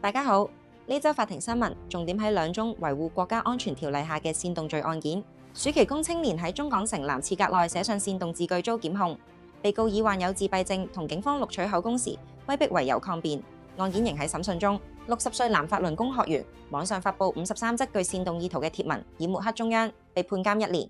大家好，呢周法庭新聞重點喺兩宗維護國家安全條例下嘅煽動罪案件。暑期工青年喺中港城南廁格內寫上煽動字句遭檢控，被告以患有自閉症同警方錄取口供時威逼為由抗辯。案件仍喺審訊中。60歲男法輪功學員網上發布53則具煽動意圖嘅貼文，以抹黑中央，被判監1年。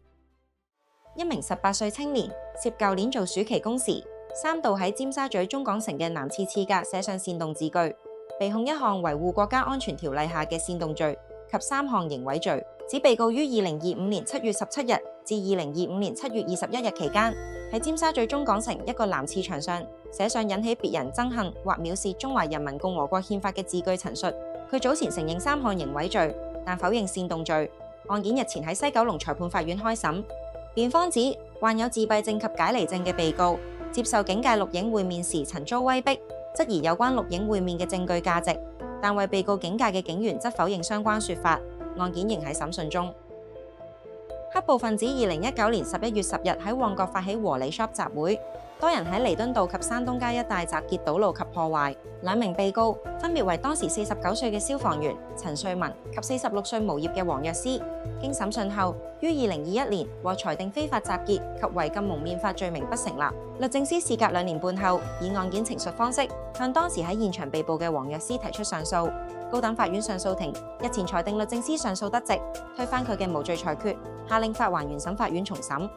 一名18歲青年涉舊年做暑期工時，3度喺尖沙咀中港城嘅南廁廁格寫上煽動字句，被控1項維護國家安全條例下嘅煽動罪及3項刑毀罪。指被告於2025年7月17日至2025年7月21日期間，喺尖沙咀中港城一個男廁牆上寫上引起別人憎恨或藐視中華人民共和國憲法嘅字句陳述。佢早前承認3項刑毀罪，但否認煽動罪。案件日前喺西九龍裁判法院開審。辯方指患有自閉症及解離症嘅被告接受警界錄影會面時曾遭威逼，質疑有關錄影會面嘅證據價值，但為被告警戒嘅警員則否認相關說法。案件仍喺審訊中。黑暴分子2019年11月10日喺旺角發起和理 shop 集會，多人喺彌敦道及山東街一帶集結堵路及破壞。2名被告分別為當時49歲嘅消防員陳瑞文及46歲無業嘅黃藥師。經審訊後，於2021年獲裁定非法集結及違禁蒙面法罪名不成立。律政司事隔2年半後，以案件陳述方式向當時喺現場被捕嘅黃藥師提出上訴。高等法院上訴庭日前裁定律政司上訴得直，推翻佢嘅無罪裁決，下令發還原審法院重審。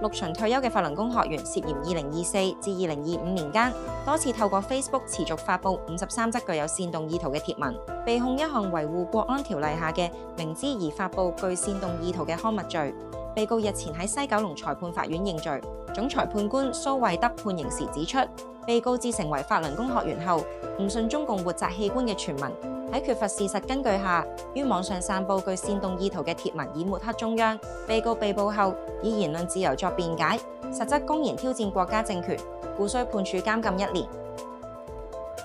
6旬退休嘅法輪功學員涉嫌2024至2025年間多次透過 Facebook 持續發布53則具有煽動意圖嘅貼文，被控1項維護國安條例下嘅明知而發布具煽動意圖嘅刊物罪。被告日前喺西九龍裁判法院認罪。總裁判官蘇惠德判刑時指出，被告自成為法輪功學員後，唔信中共活摘器官嘅傳聞，喺缺乏事實根據下，於網上散佈具煽動意圖嘅貼文，以抹黑中央。被告被捕後以言論自由作辯解，實則公然挑戰國家政權，故需判處監禁1年。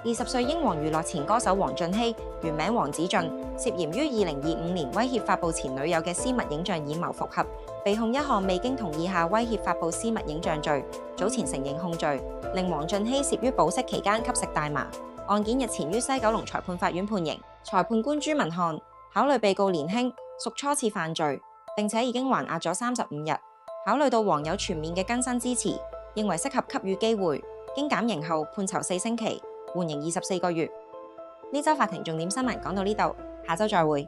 20歲英皇娛樂前歌手黃俊熙，原名黃子俊，涉嫌於2025年威脅發布前女友嘅私密影像以謀復合，被控1項未經同意下威脅發布私密影像罪，早前承認控罪，令黃俊熙涉於保釋期間吸食大麻。案件日前於西九龍裁判法院判刑。裁判官朱文漢考慮被告年輕，屬初次犯罪，並且已經還押咗35日，考慮到黃有全面嘅更生支持，認為適合給予機會，經減刑後判囚4星期，緩刑24個月。呢周法庭重點新聞講到呢度，下周再會。